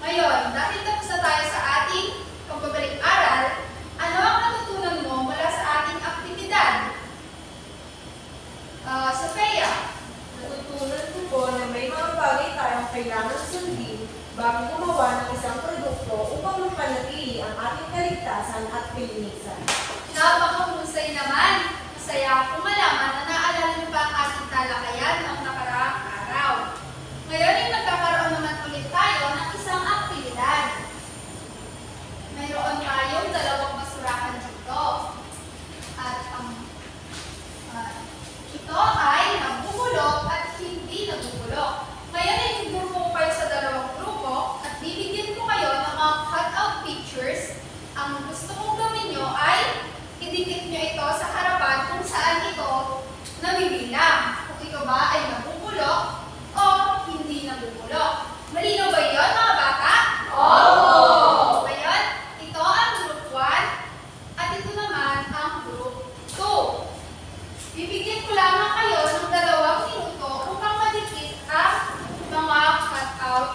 Ngayon, ng isang produkto upang mapanatili ang ating kaligtasan at kalinisan. Napakahusay naman. Masaya akong malaman na naalala niyo pa ang ating talakayan noong nakaraang araw. Ngayon ay nagkakaroon naman ulit tayo ng isang aktibidad. Mayroon tayong dalawang basurahan dito. At ito ay nabubulok at hindi nabubulok. Ngayon ay nagdurko kayo sa dalawang grupo at bibigyan ko kayo ng mga cut-out pictures. Ang gusto kong gawin nyo ay idikit nyo ito sa harapan kung saan ito nabibilang. Kung ito ba ay nabubulok o hindi nabubulok. Malinaw ba yun, mga bata? Oo! Ngayon, ito ang group 1 at ito naman ang group 2. Bibigyan ko lamang kayo ng 2 minuto upang madikit ang mga cut-out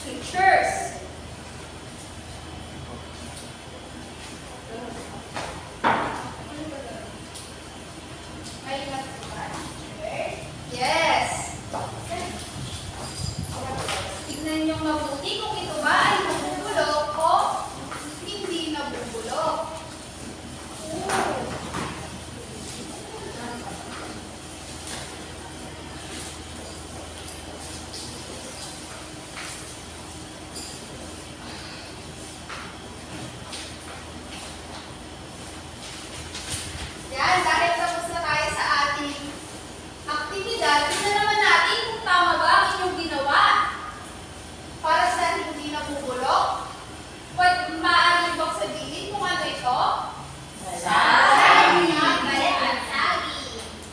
pictures. Yes! Tignan niyo mabuti kung ito ba ay nabubulok o hindi nabubulok. Yan, dahil tapos na tayo sa ating aktibidad, tignan naman natin kung tama ba ang inyong ginawa. Para sa hindi nabubulok, maaari bang sabihin kung ano ito? Saging.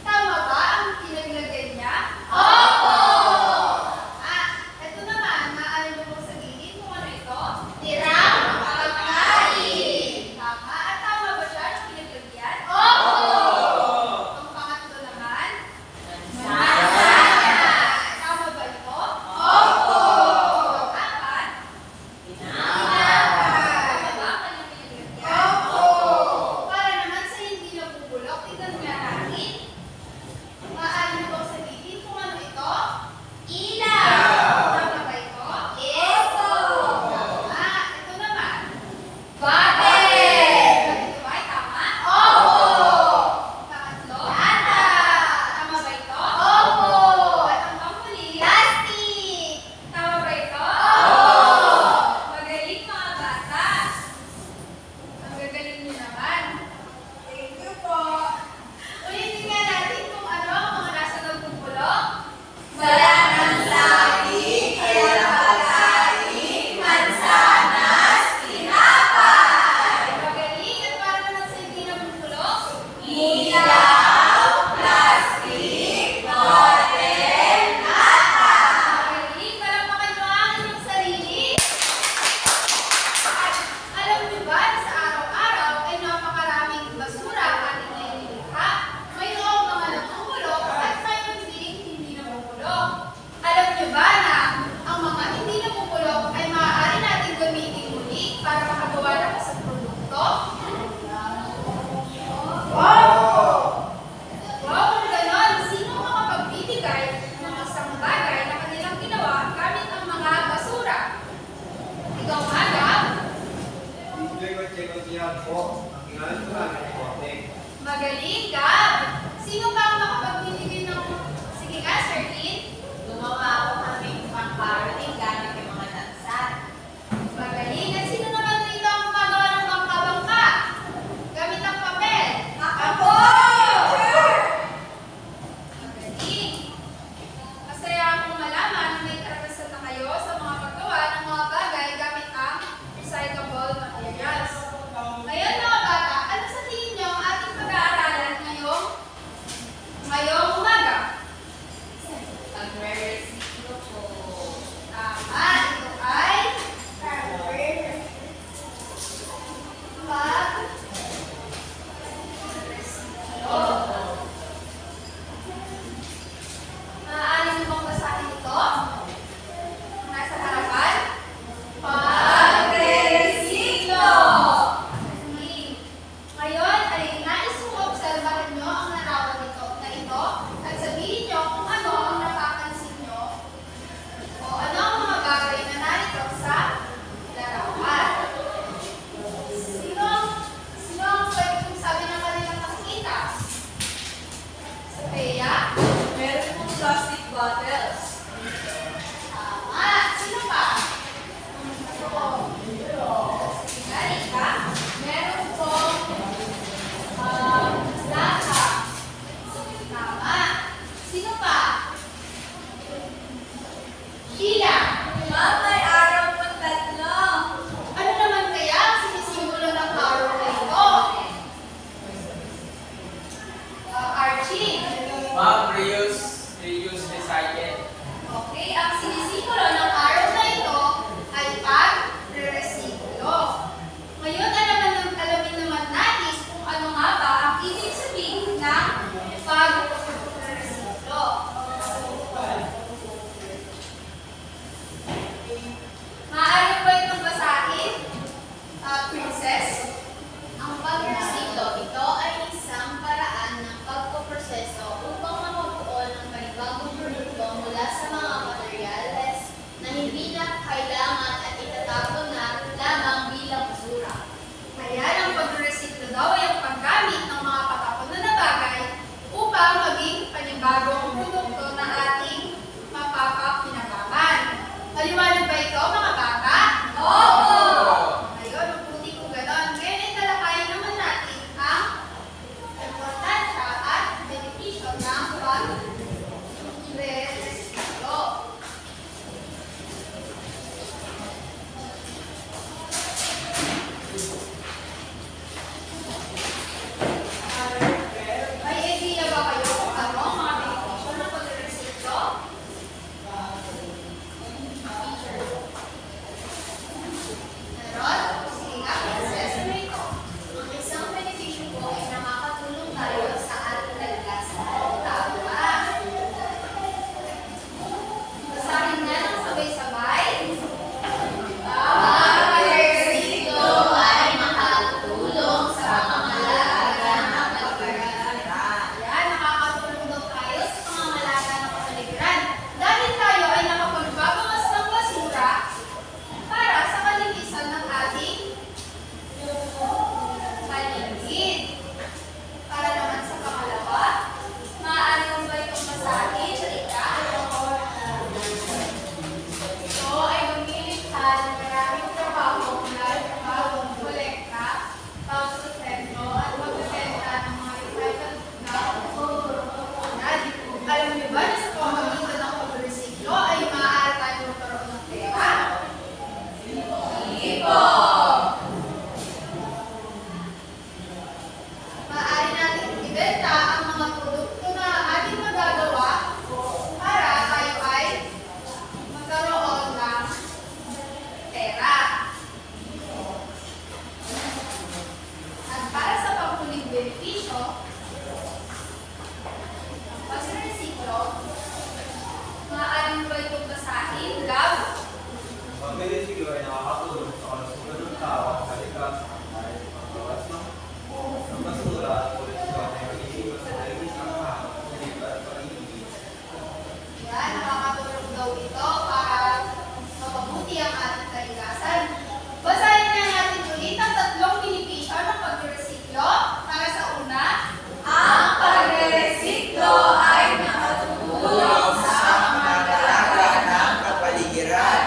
Tama ba ang pinaglagay niya? Opo! Ito naman, maaari bang sabihin kung ano ito? Tirang pagkain. Tama. At tama ba siya ang pinaglagyan? Opo! Ang pangatlo naman? Tama ba ito? Opo! Pang-apat? Tama ba ang kanyang pinaglagyan? Opo! Para naman sa hindi nabubulok, tignan nga natin. Maaari mo bang sabihin kung ano ito? Ilaw! Tama ba ito? Yes! Tama. Ito naman? Bakit? Ito ba ay tama? Opo! Pangatlo? Lata! Tama ba ito? Opo! At ang panghuli? Plastic! Tama ba ito? Opo! Magaling mga bata! Ang gagaling niyo naman. Thank you po! Ulitin nga natin kung ano ang mga nasa nabubulok. Wala ng saging, kaya pagkain, mansanas, tinapay. Magaling at para naman sa hindi nabubulok. Ilaw, plastic, bote, lata. Magaling, palakpakan nyo ang inyong sarili. At alam niyo ba na sa araw-araw ay napakaraming basura ang ating nailikha? Mayroong mga nabubulok at mayroon ding hindi nabubulok. Alam niyo ba na ang mga hindi nabubulok ay maaari natin gamitin muli para makagawa ng isang produkto? Wow! Kung ganon, sino makapagbibigay ng isang bagay na kanilang ginawa gamit ang mga basura? Ikaw, Madam? Magaling, Gab! Sino pa ang makapagbibigay ng... Sige ka, Sherlyn? Gumawa ako ng pang caroling gamit yung mga dansan. Magaling. At sino naman rito ang gumagawa ng bangka-bangka? Gamit ang papel. Ako! Magaling. Masaya akong malaman na may karanasan na kayo sa mga paggawa ng mga bagay gamit ang recyclable materials. Ngayon mga bata, ano sa tingin niyo ang ating pag-aaralan ngayong umaga? Pag-receive ay nakakatulong sa kalusugan ng tao at kalikasan dahil pagbawas ng basura at polusyon ay mag-iiwas sa nagiging ng hangin, kulit at pag-ibig. Yan, nakakatulong daw ito para mapabuti ang ating kalikasan. Basahin nga natin ulit ang tatlong benepisyo ng pagresiklo. Para sa una, Ang pagre-resiklo ay nakatutulong sa pangangalaga ng kapaligiran.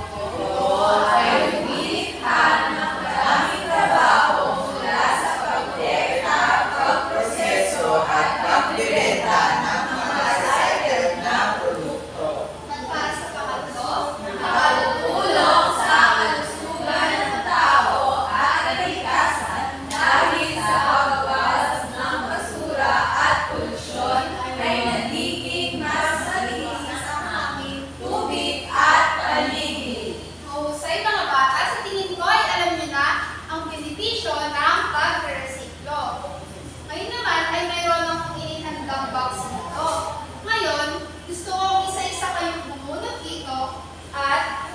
Ito ay lumilikha ng maraming trabaho mula sa pagprotekta, pagproseso at pagbebenta ng mga recycled na produkto. at para sa pangatlo, Nakatutulong sa kalusugan ng tao at kalikasan dahil sa pagbabawas ng basura at polusyon ay nagiging mas malinis ang aming tubig at paligid. mahusay mga bata, sa tingin ko ay alam niyo na ang benepisyo ng pagre-resiklo. Ngayon naman ay mayroon akong inihandang box nito. Ngayon, gusto kong isa-isa kayong bumunot dito at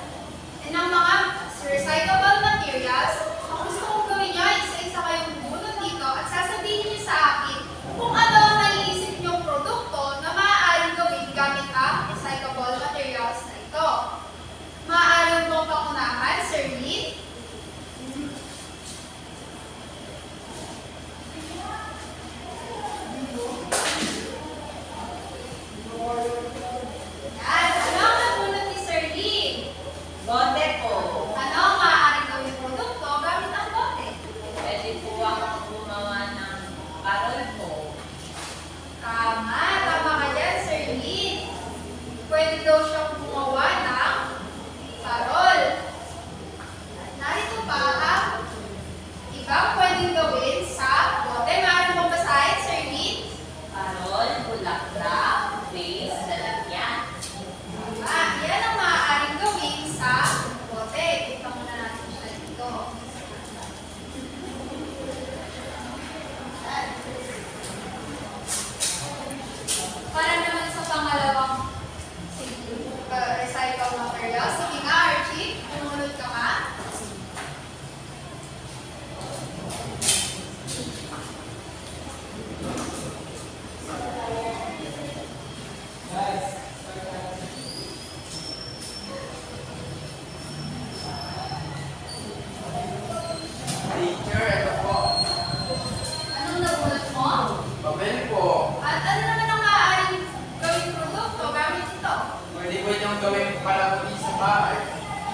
ng mga recyclable materials. Ang gusto kong gawin niyo ay isa-isa kayong bumunot dito at sasabihin niyo sa akin kung ano ang naiisip niyong produkto na maaaring gawin gamit ang recyclable materials na ito. Maaaring pong pangunahan, Sir Lee. Yan. Ano ang nabunot ni Sir Lee? Bote po. Ano ang maaaring gawing produkto gamit ang bote? Pwede po akong gumawa ng parol po. Tama. Tama ka dyan, Sir Lee. Pwede daw siyang gumawa ng parol. At narito pa ang ibang pwedeng gawin sa bote. Maaaring mong basahin, Sir Lee? Parol, bulaklak, base, lalagyan. Tama. Yan ang maaaring gawin sa bote. Tignan muna natin siya dito. Para naman sa pangalawang recycle material. Sige nga, Archie. Tumunod ka nga. Teacher, ito po. Anong nabunot mo? Papel po. At ano naman ang maaaring gawing produkto gamit ito? Pwede po niyong gawing palamuti sa bahay.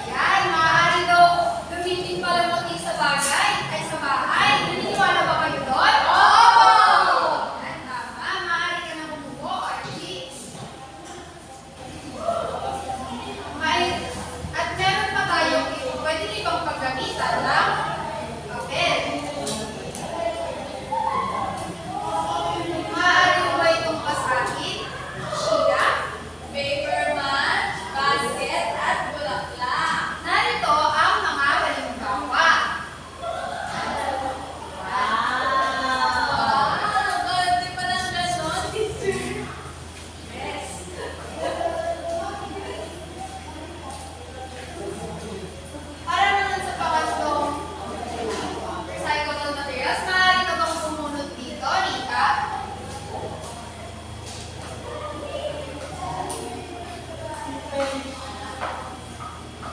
Yan, maaari daw gamitin palamuti sa bagay ay sa bahay. Naniniwala ba kayo doon? Oo! Yan, tama. Maaari ka na bumuo, Archie. At meron pa tayong pwede ibang paggamitan ng papel. Maaari mo ba itong basahin? Sheila? Paper mat, basket, at bulaklak. Narito ang mga halimbawa. Ganda pa lang ganon, teacher. Para naman sa pangatlong recyclable materials, maaari ka bang sumunod dito, Rika?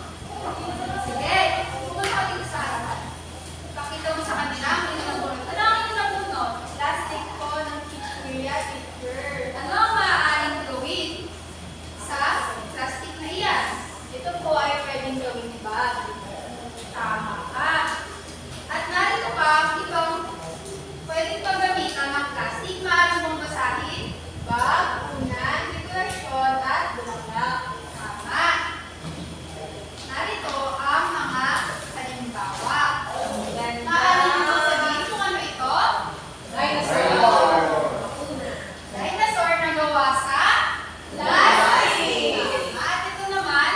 Sige, pumunta ka dito sa harapan. Pakita mo sa kanila ang inyong nabunot. Ano ang inyong nabunot? Plastic po ng chichirya picture. Ano ang maaaring gawin sa plastic na iyan? Ito po ay pwedeng gawin bag. Tama ka. At narito pa ang ibang pwedeng paggamitan ng plastic. Maaari mong basahin. Bag, unan, dekorasyon, at bulaklak. Tama. Narito ang mga halimbawa. Maaari mo bang sabihin kung ano ito? Dinosaur. Dinosaur na gawa sa plastic. At ito naman,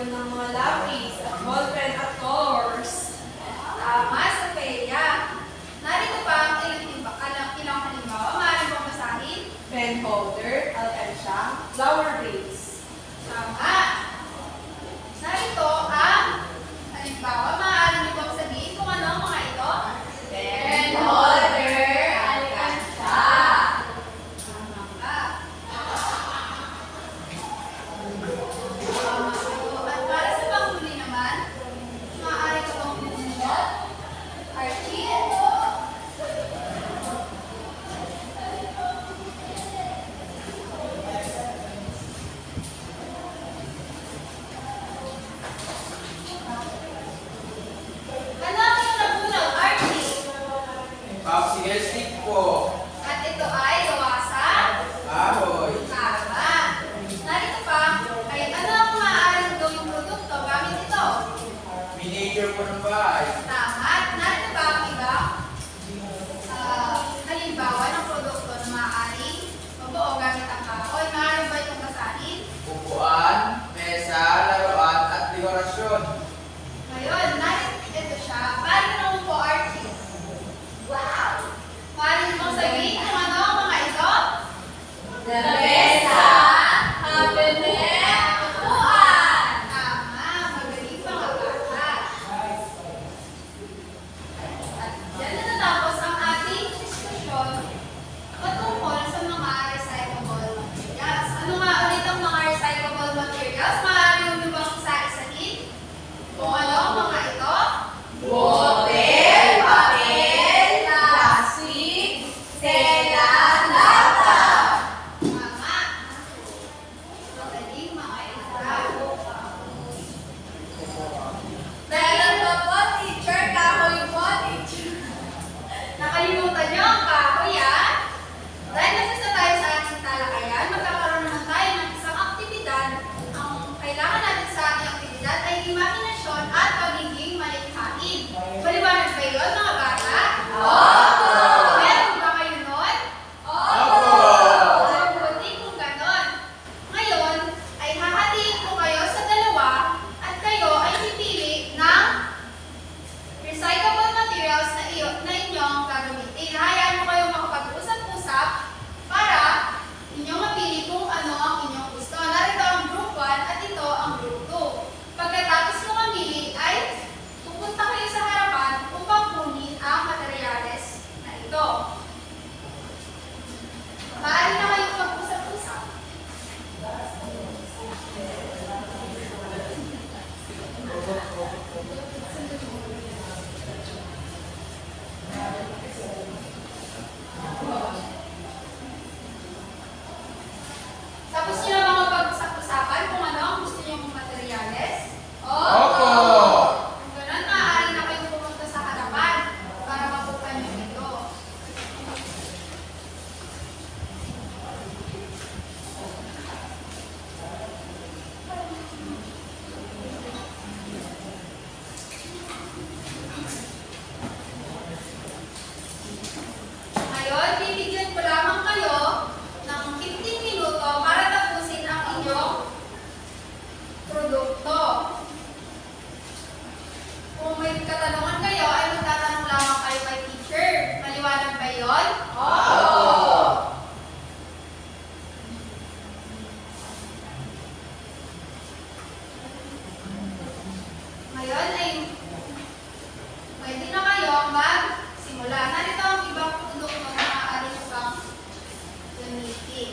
naman ng mga lapis at ballpen at colors. Tama, Sophia. Narito pa ang ilang halimbawa. Maaaring bang basahin? Pen holder, alkansya, flower vase. Tama. Narito ang halimbawa. Maaaring niyo bang sabihin kung ano ang mga ito? Pen holder, alkansya. Tama ka. At para sa panghuli naman, maaari ka bang pumunod? Archie? Ano ang iyong nabunod, Archie? Popsicle stick po. At ito ay gawa sa Ahoy. tama. Narito pa, ay ano ang maaaring gawing produkto gamit ito? Miniature po ng bahay. Tama. At narito pa ang ibang halimbawa ng produkto na maaaring mabuo gamit ang kahoy. Maaaring ba itong basahin? Upuan, mesa, laruan, at dekorasyon. Ngayon, narito ito siya. Paano naman po, Archie? Wow! Maaaring bang sabihin kung ano ang mga ito? The mesa, cabinet, upuan. Tama. Magaling mga bata. At yan natatapos ang ating diskusyon patungkol sa mga recyclable materials. Ano nga ulit ang mga recyclable materials? Maaari nyo bang isa-isahin? Kung ano ang mga ito? Bote, papel, plastic, tela, lata. Tama. Magaling mga ito. Meron pa po, teacher, kahoy po, teacher. Nakalimutan nyo ang kahoy, ah? Dahil nasa tayo sa ating talakayan, magkakaroon naman tayo ng isang aktibidad. Ang kailangan natin sa ating aktibidad ay imahinasyon at pagiging malikhain. Maliwanag ba yun, mga bata? Opo! Meron ba kayo nun? Opo! Mabuti kung ganon. Ngayon, ay hahatiin ko kayo sa dalawa at kayo ay pipili ng recyclable materials na inyong gagamitin. Hayaan mo kayong makapag-usap-usap para inyong mapili kung ano ang inyong gusto. Narito ang group 1 at ito ang group 2. Pagkatapos nyo mamili ay pupunta kayo sa harapan upang kunin ang materyales na ito. Maaari na kayong mag-usap-usap. Tapos nyo na mga pag-usap-usapan kung ano ang gusto nyo mong materyales? Opo! Kung ganun, maaari na kayong pumunta sa harapan para makuha nyo ito. Ngayon, bibigyan ko lamang kayo ng 15 minuto para tapusin ang inyong produkto. Kung may katanungan kayo, ay magtatanong lamang kayo kay teacher. Maliwanag ba yun? Opo! Ngayon ay pwede na kayo magsimula. Narito ang ibang produkto na maaari nyo pang gamitin.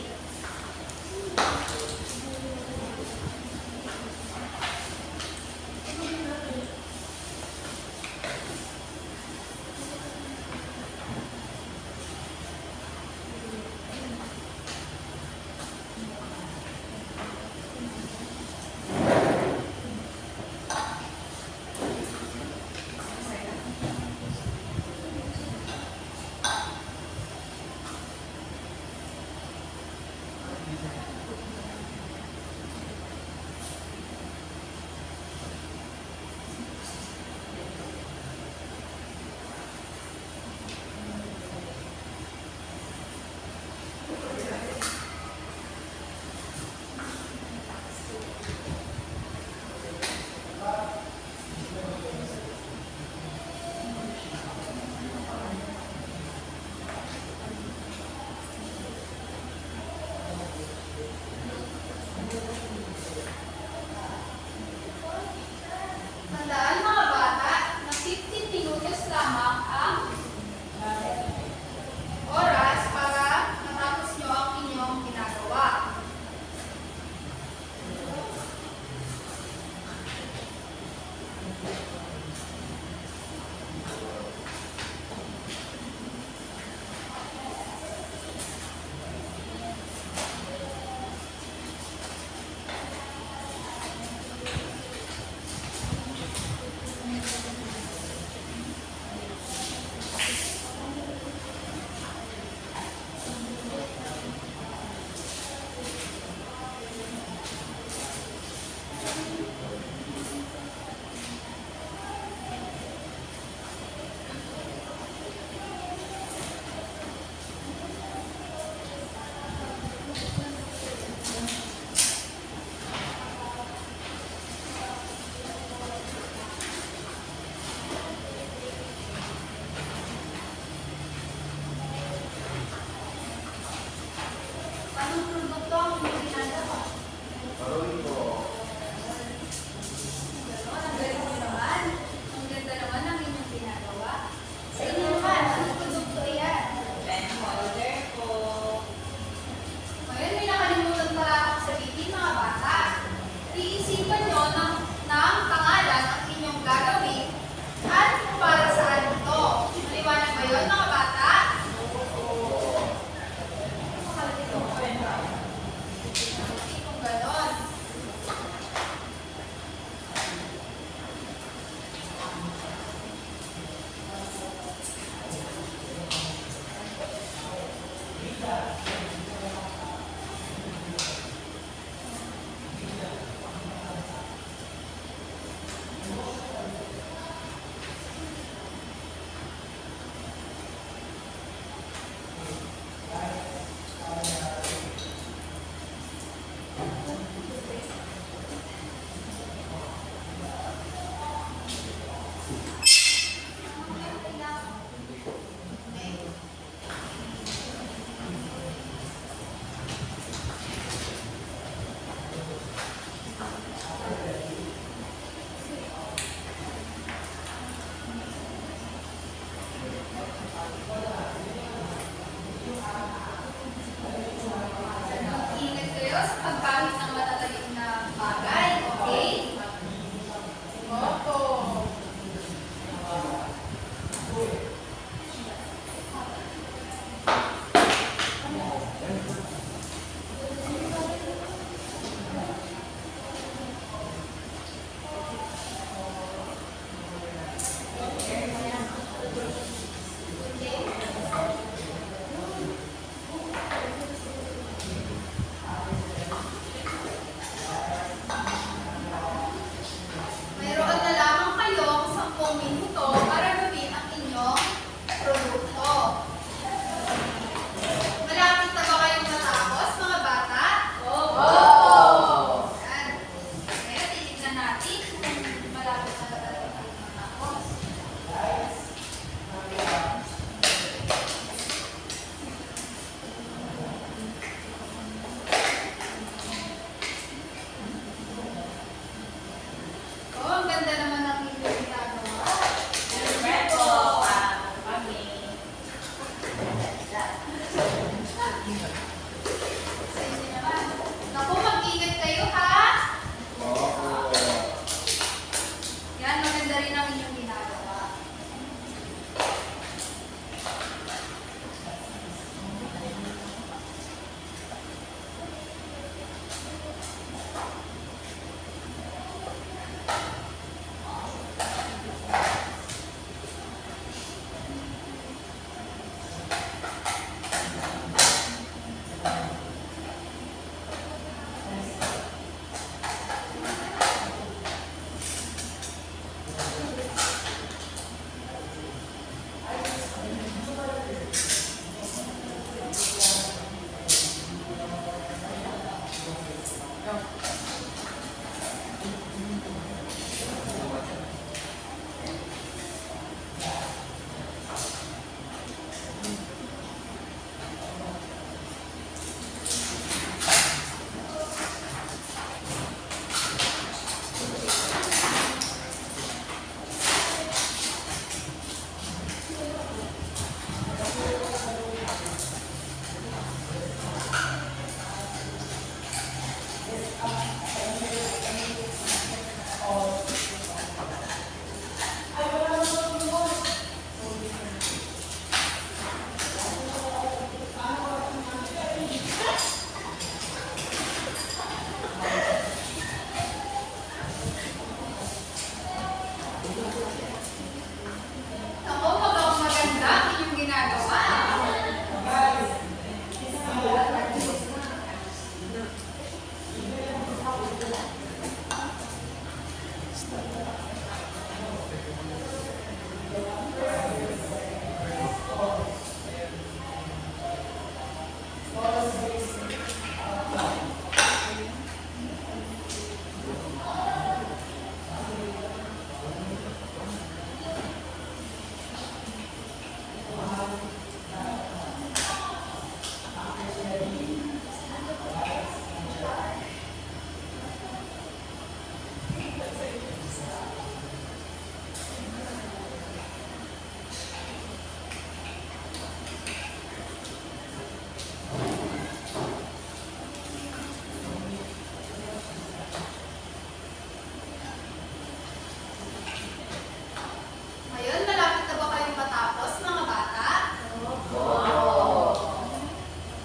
Ngayon, malapit na ba kayong matapos, mga bata?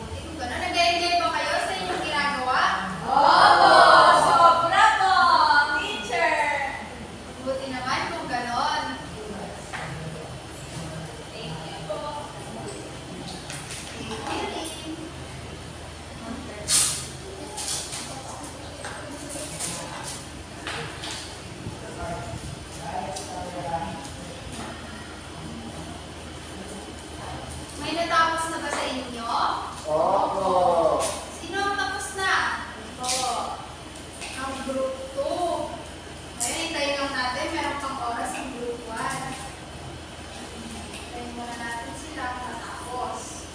Buti kung gano'n, nag-enjoy ba kayo sa inyong ginagawa? Sobra po, teacher! Buti naman kung gano'n. Thank you po. Thank you, Lynn. May natapos na ba sa inyo? Opo. Sino ang tapos na? Ang group 2. Ngayon, hintayin lang natin. Meron pang oras ang group 1. Hintayin muna natin sila matapos.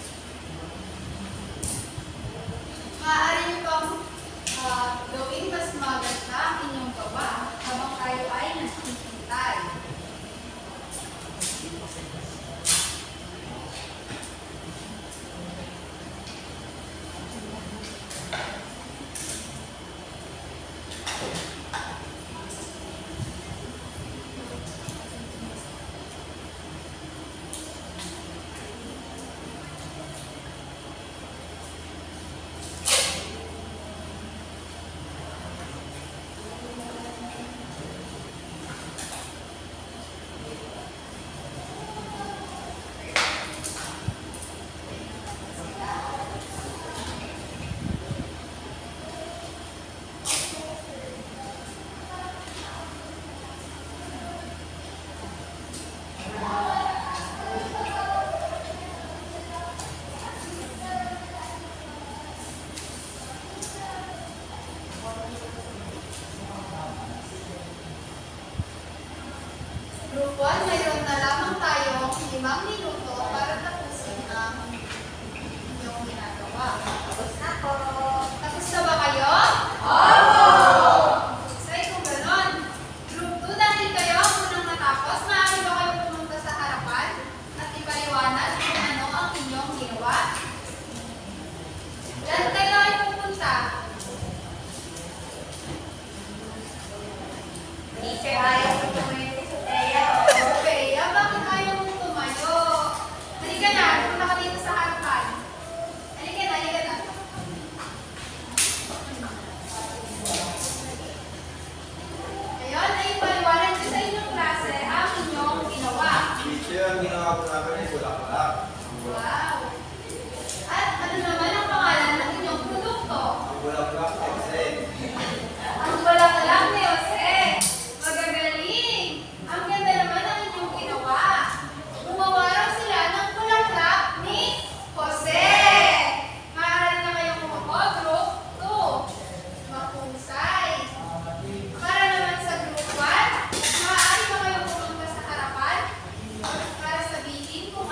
Maaari niyo pang gawing mas maganda ang inyong gawa habang tayo ay naghihintay. Group 1, mayroon na lamang tayong 5 minuto para tapusin ang inyong ginagawa. Tapos na po. Tapos na ba kayo? Say kung ganon. Group 2, dahil kayo ang unang natapos, maaari ba kayo pumunta sa harapan at ipaliwanag kung ano ang inyong ginawa? Saan kayo ay pupunta? Teacher, ayaw ko tumayo sa Teya. Okay, bakit ayaw mong tumayo? Halika na, punta ka dito sa harapan. Halika na, halika na. Ngayon ay ipaliwanag ko sa inyong klase ang inyong ginawa. Teacher, ang ginawa po namin ay bulaklak. Wow! At ano naman ang pangalan ng inyong produkto? Ang bulaklak kasi. Ang bulaklak ni Jose. Magagaling! Ang ganda naman ng inyong ginawa. Gumawa raw sila ng bulaklak ni Jose. Maaari na kayong umupo, group 2. Mahusay. Para naman sa group 1, maaari ba kayong pumunta sa harapan para sabihin kung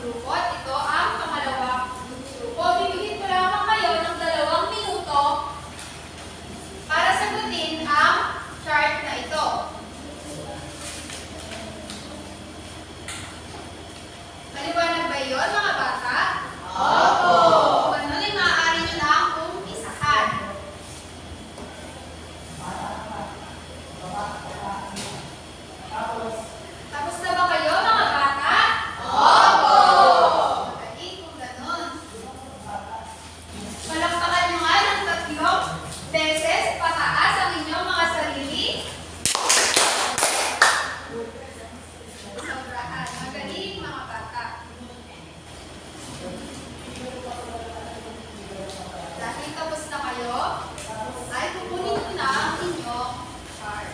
grupo at ito ang pangalawang grupo. Bibigyan ko lamang kayo ng 2 minuto para sagutin ang chart na ito. Maliwanag ba yun, mga bata? Opo. Kung ano ay maaari nyo lang umpisahan. Tapos na ba kayo, mga bata? Opo. Magaling kung ganun. Palakpakan nyo nga ng 3 beses pataas ang inyong mga sarili. Sobrahan. Magaling, mga bata. Dahil tapos na kayo, ay kukunin ko na ang inyong chart.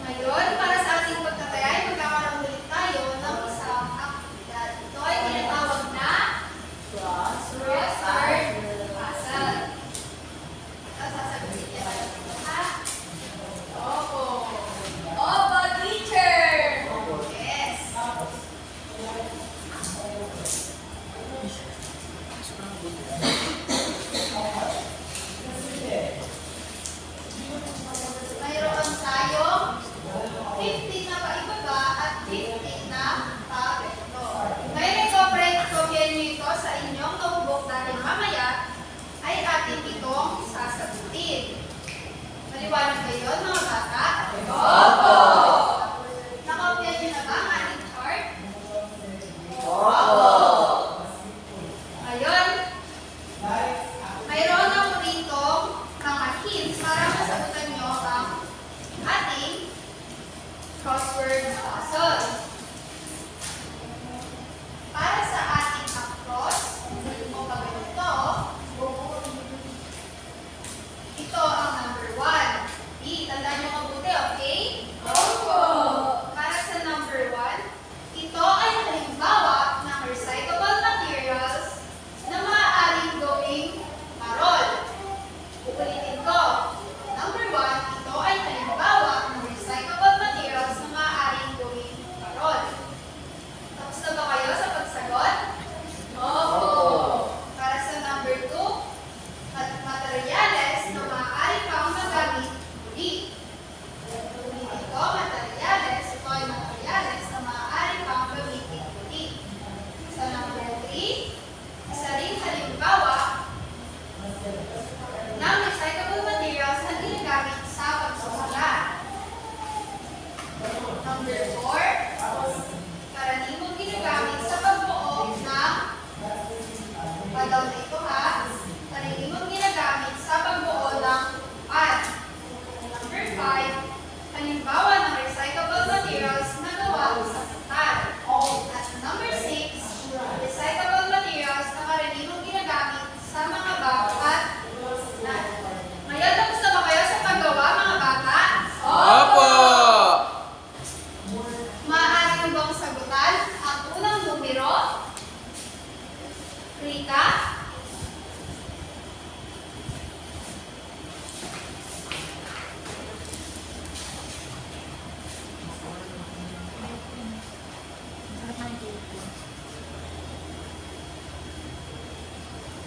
Ngayon, para sa ating pagtataya, ay magkakaroon ulit tayo ng isang aktibidad. Ito ay tinatawag na crossword puzzle. Ito, sasagutin niya tayo. Ha? Opo. Opo, teacher! Yes. Mayroon tayong 15 na paibaba at 15 na pareto. Ngayon, kopyahin niyo ito sa inyong notebook dahil mamaya ay atin itong sasagutin. Maliwanag ba yun, mga bata? Opo. Nakopyahin niyo na ba ang ating chart? Opo. Ngayon, mayroon ako rito mga hints para masagutan nyo ang ating crossword puzzle. Para sa ating across, o pagganito, ito ang number 1. Tandaan nyo mabuti, okay? Opo! Para sa number 1, ito ay halimbawa ng recyclable materials na maaaring gawing parol. Uulitin ko. Number 1, ito ay halimbawa ng recyclable materials na maaaring gawing parol. Tapos na ba kayo sa pagsagot? Opo! Para sa number 2, materyales na maaari pang magamit muli. Ulitin ko, materyales. Ito ay materyales na maaari pang gamitin muli. Sa number 3, isa ring halimbawa ng recyclable materials na ginagamit sa pagsusulat. Number 4, karaniwang ginagamit sa pagbuo ng padaw na ito ha. Karaniwang ginagamit sa pagbuo ng pad. Number 5, halimbawa ng recyclable materials na gawa sa metal. At number 6, recyclable materials na karaniwang ginagamit sa mga bag at sulat. Ngayon, tapos na ba kayo sa paggawa, mga bata? Opo! Maaari nyo bang sagutan ang unang numero? Rita?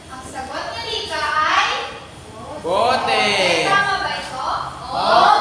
Ang sagot ni Rita ay... Bote! Tama ba ito? Opo.